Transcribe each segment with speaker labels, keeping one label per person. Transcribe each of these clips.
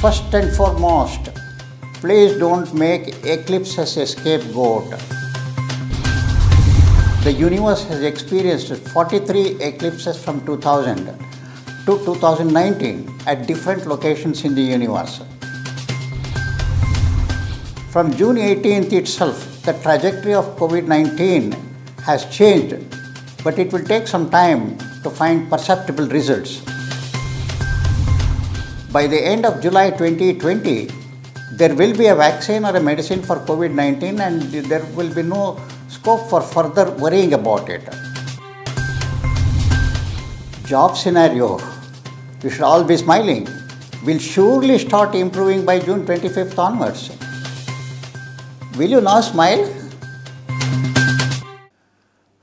Speaker 1: First and foremost, please don't make eclipses a scapegoat. The universe has experienced 43 eclipses from 2000 to 2019 at different locations in the universe. From June 18th itself, the trajectory of COVID-19 has changed, but it will take some time to find perceptible results. By the end of July 2020, there will be a vaccine or a medicine for COVID-19 and there will be no scope for further worrying about it. Job scenario, you should all be smiling, will surely start improving by June 25th onwards. Will you now smile?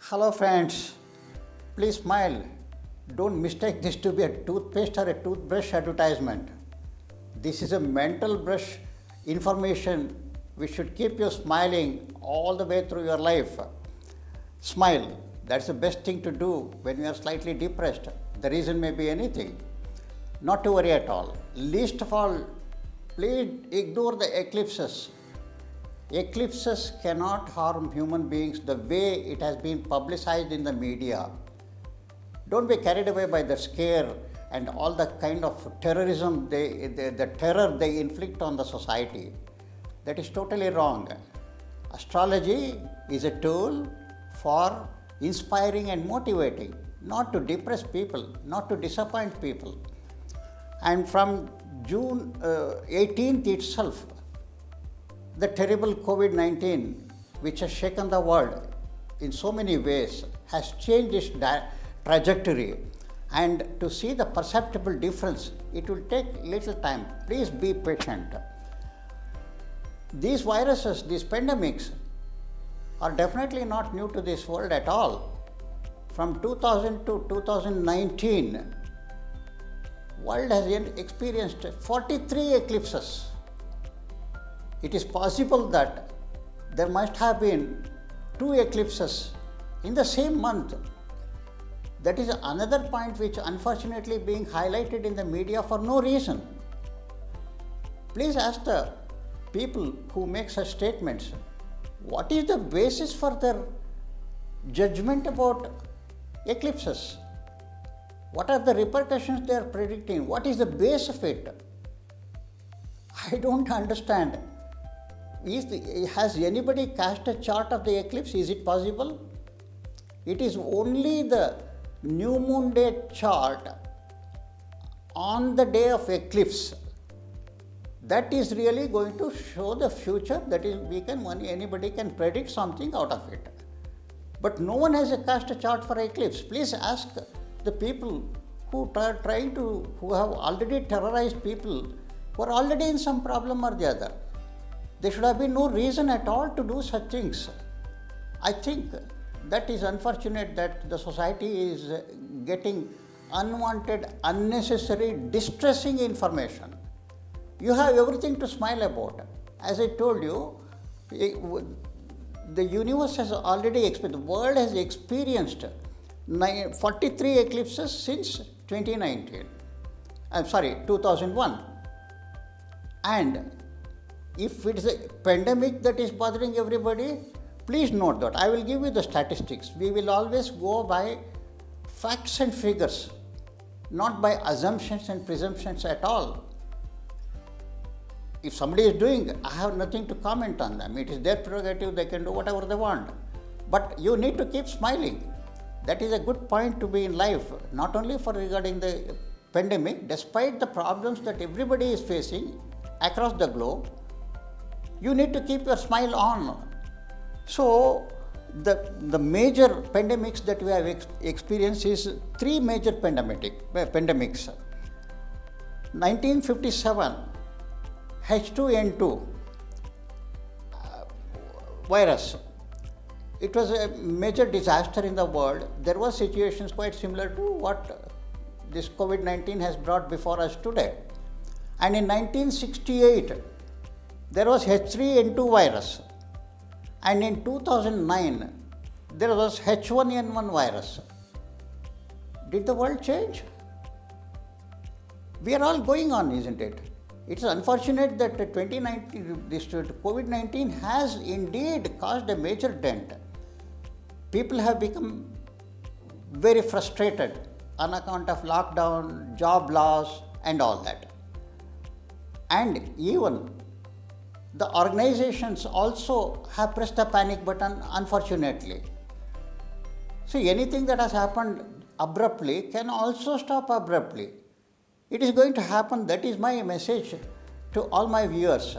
Speaker 1: Hello friends, please smile. Don't mistake this to be a toothpaste or a toothbrush advertisement. This is a mental brush information which should keep you smiling all the way through your life. Smile, that's the best thing to do when you are slightly depressed. The reason may be anything. Not to worry at all. Least of all, please ignore the eclipses. Eclipses cannot harm human beings the way it has been publicized in the media. Don't be carried away by the scare and all the kind of terrorism, the terror they inflict on the society. That is totally wrong. Astrology is a tool for inspiring and motivating, not to depress people, not to disappoint people. And from June 18th itself, the terrible COVID-19, which has shaken the world in so many ways, has changed its trajectory, and to see the perceptible difference, it will take little time. Please be patient. These viruses, these pandemics, are definitely not new to this world at all. From 2000 to 2019, world has experienced 43 eclipses. It is possible that there must have been 2 eclipses in the same month. That is another point which unfortunately being highlighted in the media for no reason. Please ask the people who make such statements, what is the basis for their judgment about eclipses? What are the repercussions they are predicting? What is the base of it? I don't understand. Has anybody cast a chart of the eclipse? Is it possible? It is only the new moon day chart on the day of eclipse that is really going to show the future. That is, anybody can predict something out of it. But no one has cast a chart for eclipse. Please ask the people who have already terrorized people who are already in some problem or the other. There should have been no reason at all to do such things. I think that is unfortunate that the society is getting unwanted, unnecessary, distressing information. You have everything to smile about. As I told you, the universe has already experienced, the world has experienced 43 eclipses since 2001. And if it is a pandemic that is bothering everybody, please note that. I will give you the statistics. We will always go by facts and figures, not by assumptions and presumptions at all. If somebody is doing, I have nothing to comment on them. It is their prerogative, they can do whatever they want. But you need to keep smiling. That is a good point to be in life, not only for regarding the pandemic, despite the problems that everybody is facing across the globe, you need to keep your smile on. So, the major pandemics that we have experienced is 3 major pandemics. 1957, H2N2 virus. It was a major disaster in the world. There were situations quite similar to what this COVID-19 has brought before us today. And in 1968, there was H3N2 virus. And in 2009, there was H1N1 virus. Did the world change? We are all going on, isn't it? It's unfortunate that 2019, this COVID-19 has indeed caused a major dent. People have become very frustrated on account of lockdown, job loss, and all that. And even the organizations also have pressed the panic button, unfortunately. See, anything that has happened abruptly can also stop abruptly. It is going to happen. That is my message to all my viewers.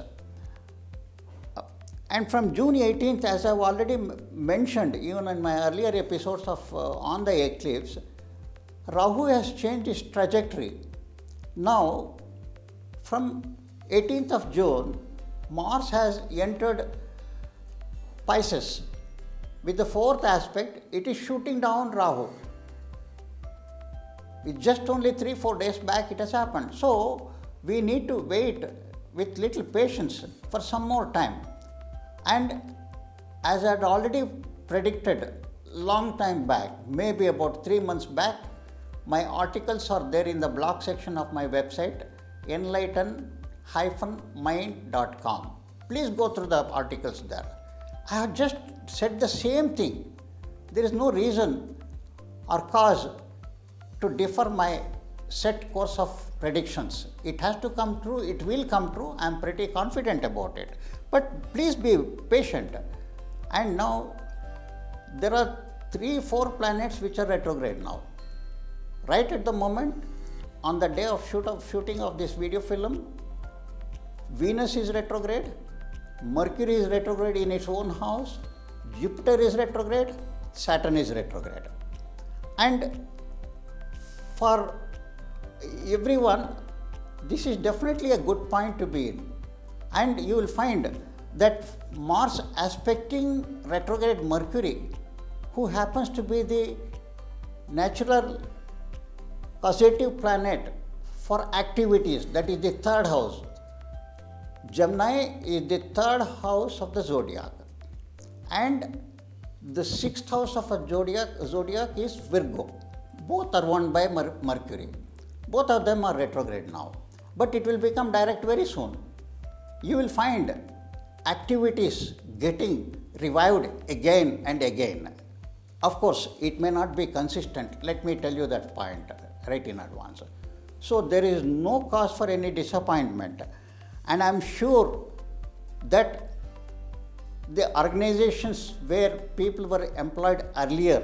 Speaker 1: And from June 18th, as I've already mentioned, even in my earlier episodes of On the Eclipse, Rahu has changed its trajectory. Now, from 18th of June, Mars has entered Pisces. With the fourth aspect, it is shooting down Rahu. With just only 3-4 days back, it has happened. So, we need to wait with little patience for some more time. And as I had already predicted long time back, maybe about 3 months back, my articles are there in the blog section of my website, enlighten-mind.com. Please go through the articles there. I have just said the same thing. There is no reason or cause to differ my set course of predictions. It has to come true, it will come true, I am pretty confident about it. But please be patient. And now there are 3-4 planets which are retrograde now. Right at the moment, on the day of shooting of this video film, Venus is retrograde, Mercury is retrograde in its own house, Jupiter is retrograde, Saturn is retrograde. And for everyone, this is definitely a good point to be in. And you will find that Mars aspecting retrograde Mercury, who happens to be the natural causative planet for activities, that is the third house. Gemini is the third house of the zodiac, and the sixth house of a zodiac is Virgo. Both are owned by Mercury. Both of them are retrograde now, but it will become direct very soon. You will find activities getting revived again and again. Of course, it may not be consistent. Let me tell you that point right in advance. So there is no cause for any disappointment. And I am sure that the organizations where people were employed earlier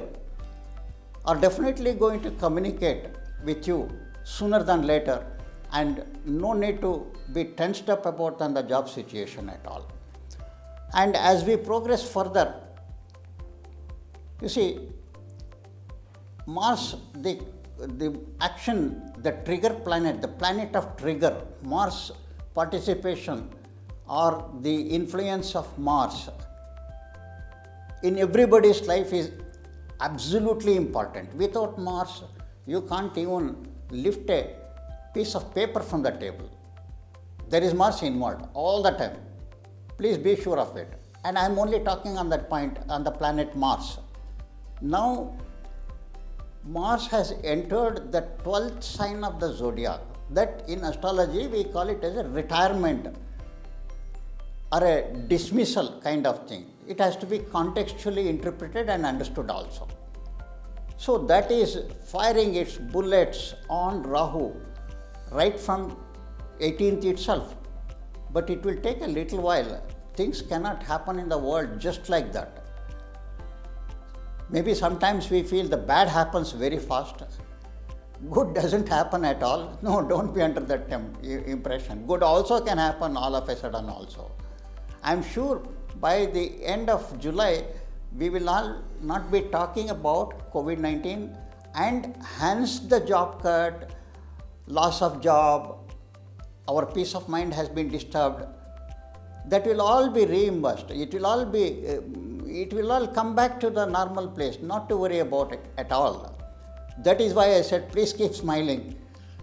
Speaker 1: are definitely going to communicate with you sooner than later, and no need to be tensed up about the job situation at all. And as we progress further, you see, Mars, the action, the trigger planet, the planet of trigger, Mars participation or the influence of Mars in everybody's life is absolutely important. Without Mars, you can't even lift a piece of paper from the table. There is Mars involved all the time. Please be sure of it. And I am only talking on that point on the planet Mars. Now, Mars has entered the 12th sign of the zodiac. That in astrology we call it as a retirement or a dismissal kind of thing. It has to be contextually interpreted and understood also. So that is firing its bullets on Rahu right from 18th itself. But it will take a little while. Things cannot happen in the world just like that. Maybe sometimes we feel the bad happens very fast. Good doesn't happen at all. No, don't be under that impression. Good also can happen all of a sudden also. I am sure by the end of July, we will all not be talking about COVID-19 and hence the job cut, loss of job, our peace of mind has been disturbed. That will all be reimbursed. It will all come back to the normal place, not to worry about it at all. That is why I said, please keep smiling.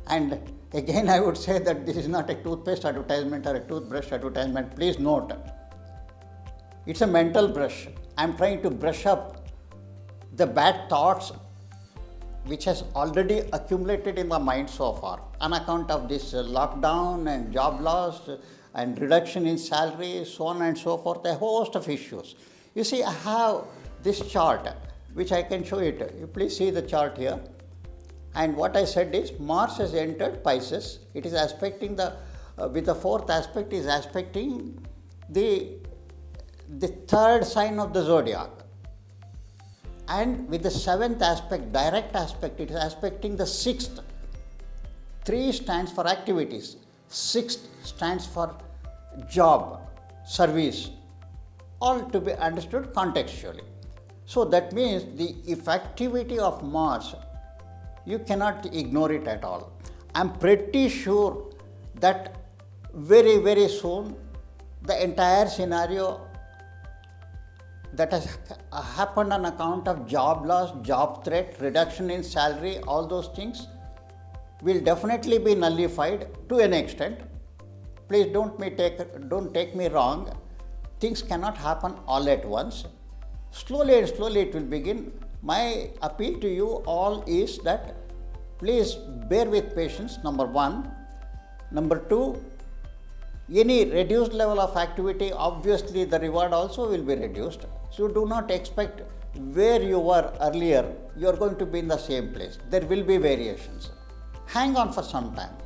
Speaker 1: And again, I would say that this is not a toothpaste advertisement or a toothbrush advertisement. Please note, it's a mental brush. I'm trying to brush up the bad thoughts which has already accumulated in the mind so far on account of this lockdown and job loss and reduction in salary, so on and so forth, a host of issues. You see, I have this chart which I can show it. You please see the chart here. And what I said is Mars has entered Pisces. It is aspecting with the fourth aspect is aspecting the third sign of the zodiac. And with the seventh aspect, direct aspect, it is aspecting the sixth. 3 stands for activities. 6 stands for job, service, all to be understood contextually. So that means the effectivity of Mars, you cannot ignore it at all. I'm pretty sure that very, very soon the entire scenario that has happened on account of job loss, job threat, reduction in salary, all those things will definitely be nullified to an extent. Please don't take me wrong. Things cannot happen all at once. Slowly and slowly it will begin. My appeal to you all is that please bear with patience, number 1. Number 2, any reduced level of activity, obviously the reward also will be reduced. So do not expect where you were earlier, you are going to be in the same place. There will be variations. Hang on for some time.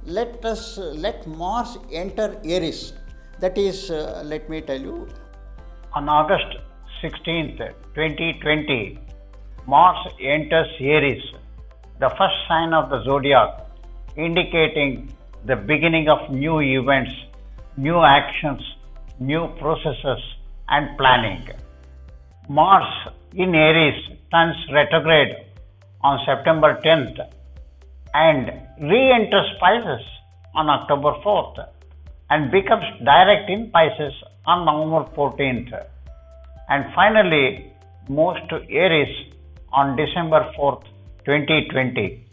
Speaker 1: Let Mars enter Aries. That is, let me tell you.
Speaker 2: On August 16th, 2020, Mars enters Aries, the first sign of the zodiac, indicating the beginning of new events, new actions, new processes and planning. Mars in Aries turns retrograde on September 10th and re-enters Pisces on October 4th and becomes direct in Pisces on November 14th and finally moves to Aries on December 4th, 2020.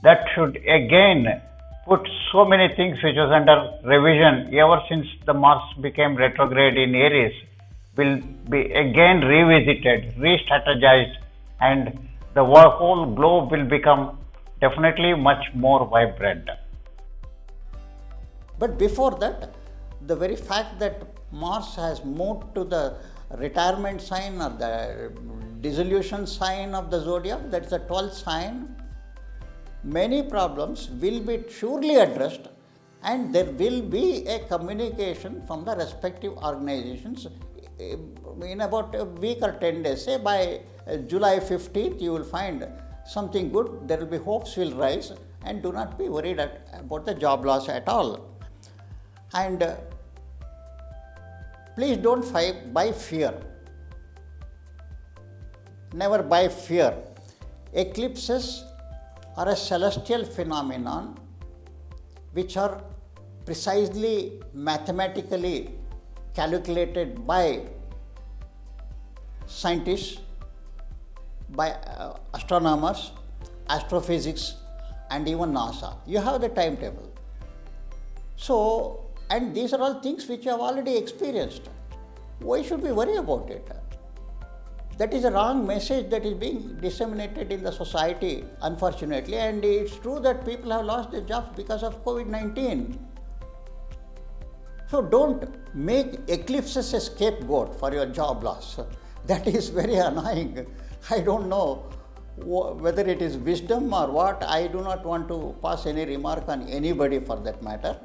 Speaker 2: That should again put so many things which was under revision ever since the Mars became retrograde in Aries will be again revisited, re-strategized, and the whole globe will become definitely much more vibrant.
Speaker 1: But before that, the very fact that Mars has moved to the retirement sign or the dissolution sign of the zodiac, that's the 12th sign, many problems will be surely addressed and there will be a communication from the respective organizations in about a week or 10 days. Say by July 15th, you will find something good, there will be hopes will rise and do not be worried about the job loss at all. And please don't buy fear. Never buy fear. Eclipses are a celestial phenomenon which are precisely mathematically calculated by scientists, by astronomers, astrophysics and even NASA. You have the timetable. So, and these are all things which you have already experienced. Why should we worry about it? That is a wrong message that is being disseminated in the society, unfortunately, and it's true that people have lost their jobs because of COVID-19. So don't make eclipses a scapegoat for your job loss. That is very annoying. I don't know whether it is wisdom or what. I do not want to pass any remark on anybody for that matter.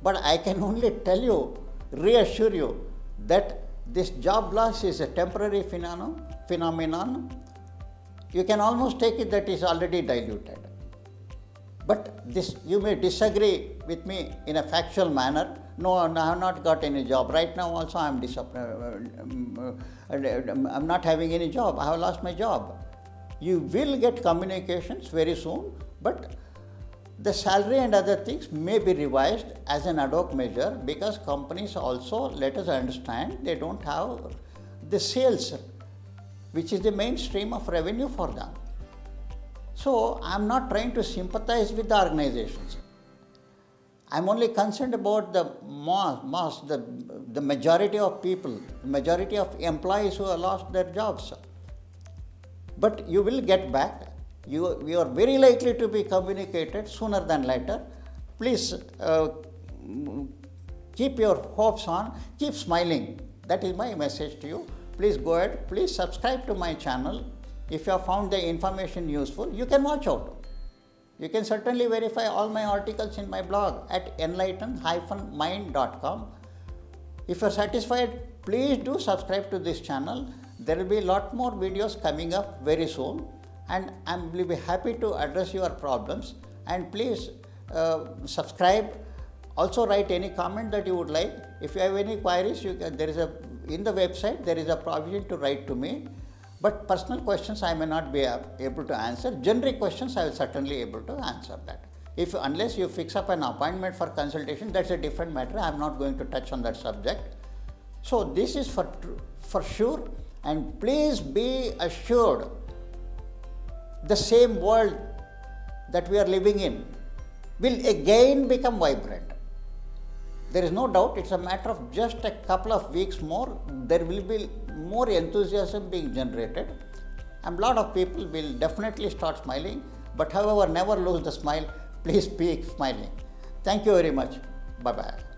Speaker 1: But I can only tell you, reassure you that this job loss is a temporary phenomenon. You can almost take it that is already diluted. But this, you may disagree with me in a factual manner. No, I have not got any job. Right now also I am I'm not having any job. I have lost my job. You will get communications very soon, but the salary and other things may be revised as an ad hoc measure because companies also, let us understand, they don't have the sales, which is the main stream of revenue for them. So I am not trying to sympathize with the organizations. I am only concerned about the the majority of people, the majority of employees who have lost their jobs. But you will get back. You are very likely to be communicated sooner than later. Please keep your hopes on, keep smiling. That is my message to you. Please go ahead, please subscribe to my channel. If you have found the information useful, you can watch out. You can certainly verify all my articles in my blog at enlighten-mind.com. If you are satisfied, please do subscribe to this channel. There will be a lot more videos coming up very soon, and I will be happy to address your problems. And please subscribe. Also write any comment that you would like. If you have any queries, in the website there is a provision to write to me. But personal questions I may not be able to answer. Generic questions I will certainly able to answer that. Unless you fix up an appointment for consultation, that's a different matter. I am not going to touch on that subject. So this is for sure, and please be assured, the same world that we are living in will again become vibrant. There is no doubt. It's a matter of just a couple of weeks more. There will be more enthusiasm being generated, and a lot of people will definitely start smiling. But however, never lose the smile. Please keep smiling. Thank you very much. Bye-bye.